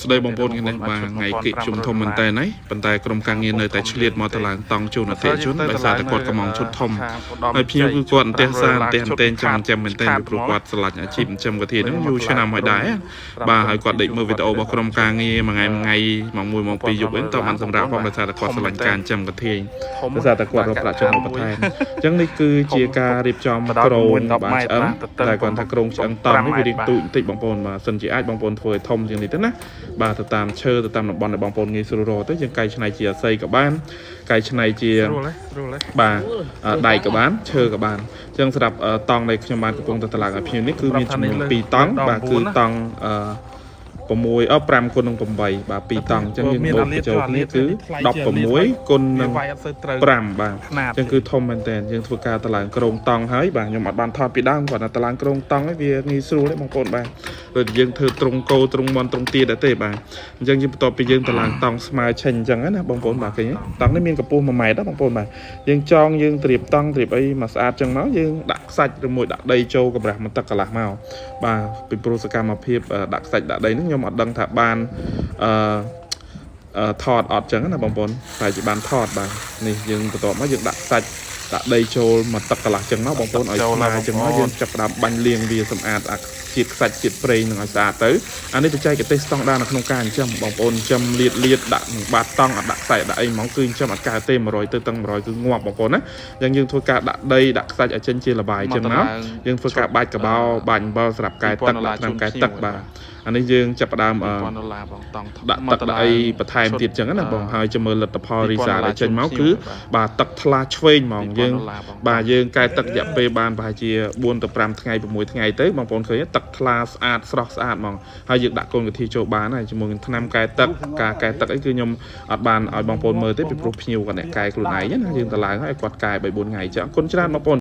ស្ដីបងប្អូនគ្នាបាទថ្ងៃគិជុំធំមែនតើណៃប៉ុន្តែក្រុមការងារនៅតែឆ្លៀតមកតឡើងតង់ជួនអតិជនដោយសារតែគាត់កំងឈុតធំហើយភ្ញៀវគឺគាត់អន្តេះសារអន្តេះអន្តេងចាំមែនតើពីព្រោះគាត់ឆ្លាញ់អាជីពចំកាធាហ្នឹងយូរឆ្នាំហើយដែរបាទហើយគាត់ដេកមើលវីដេអូរបស់ក្រុមការងារមួយថ្ងៃម៉ោង1ម៉ោង2យប់វិញតើបានសម្រាប់ផងដោយសារតែគាត់ឆ្លាញ់ការចំកាធាដោយសារតែគាត់រកប្រាក់ចំណូលបន្ថែមអញ្ចឹងនេះគឺជាការរៀបចំក្រងបាទឆ្អឹងតែគាត់ថាក្រងឆ្អឹងតង់នេះវារៀងទូចបន្តិចបងប្អូនបាទសិនជាអាចបងប្អូនធ្វើឲ្យធំជាងនេះទៅណាបាទទៅតាមឈើទៅតាមតំបន់ដែលបងប្អូនងាយស្រួលរកទៅយើងកែច្នៃជាអាស័យក៏បានកែច្នៃជាបាទដៃក៏បានឈើក៏បានអញ្ចឹងសម្រាប់តង់ដែលខ្ញុំបានកំពុងតែតម្លើងឲ្យភ្ញៀវនេះគឺមានចំនួន2តង់បាទគឺតង់5 គុណនឹង8បាទ2តង់អញ្ចឹងយើងបូកបញ្ចូលគ្នាគឺ16គុណនឹង5បាទអញ្ចឹងគឺធំមែនតើយើងធ្វើការតម្លើងក្រងតង់ហើយបាទខ្ញុំអត់បានថតពីដើមគាត់តែតម្លើងក្រងតង់ហើយវាងាយស្រួលទេបងប្អូនបាទដូចយើងធ្វើត្រង់កោត្រង់មន់ត្រង់ទាដែរទេបាទអញ្ចឹងយើងបន្ទាប់ពីយើងតម្លើងតង់ស្មើឆេញអញ្ចឹងណាបងប្អូនបាទឃើញទេតង់នេះមានកម្ពស់1ម៉ែត្របងប្អូនបាទយើងចងយើងត្រៀបតង់ត្រៀបអីមកស្អាតអញ្ចឹងមកយើងដាក់ខ្សាច់ឬមួយដាក់ដីចូលកម្រាស់មកទឹកកន្លះមកបាទពីព្រោះសកម្មភាពដាក់ខ្សាច់ដាក់ដីហ្នឹងខ្ញុំអត់ដឹងថាបានថតអត់ចឹងណាបងប្អូនតែជាបានថតបាទនេះយើងបន្ទាប់មកយើងដាក់សាច់ដាក់ដីចូលមកទឹកកន្លះចឹងមកបងប្អូនឲ្យស្មើចឹងមកយើងចាប់ផ្ដើមបាញ់លាងវាសម្អាតជាតិខ្សាច់ជាតិប្រេងនឹងឲ្យស្អាតទៅអានេះបច្ចេកទេសស្តង់ដារនៅក្នុងការចិញ្ចឹមបងប្អូនចិញ្ចឹមលាតដាក់នឹងបាតតង់អត់ដាក់ខ្សែដាក់អីហ្មងគឺចិញ្ចឹមអត់កើតទេ100ទៅតឹង100គឺងាប់បងប្អូនណាយ៉ាងយើងធ្វើការដាក់ដីដាក់ខ្សាច់ឲ្យចេញជាលបាយចឹងមកយើងធ្វើការបាច់កបោបាច់អំបិលសម្រាប់កែទឹកដាក់ថ្នាំកែទឹកបាទអានេះយើងចាប់ផ្ដើមដាក់ទឹកដាក់អីបន្ថែមទៀតចឹងណាបងហើយចាំមើលលទ្ធផលរីសាដែលចេញមកគឺបាទទឹកថ្លាឆ្វេងហ្មងយើងបាទយើងកែទឹករយៈពេលបានប្រហែលជា4ទៅ5ថ្ងៃ6ថ្ងៃទៅបងប្អូនឃើញទឹកថ្លាស្អាតស្រស់ស្អាតហ្មងហើយយើងដាក់កូនកាធីចូលបានហើយជាមួយនឹងថ្នាំកែទឹកការកែទឹកអីគឺខ្ញុំអត់បានឲ្យបងប្អូនមើលទេពីព្រោះភ្ញៀវគាត់អ្នកកែខ្លួនឯងណាយើងតម្លើងឲ្យគាត់កែ3 4ថ្ងៃចឹងអរគុណច្រើនបងប្អូន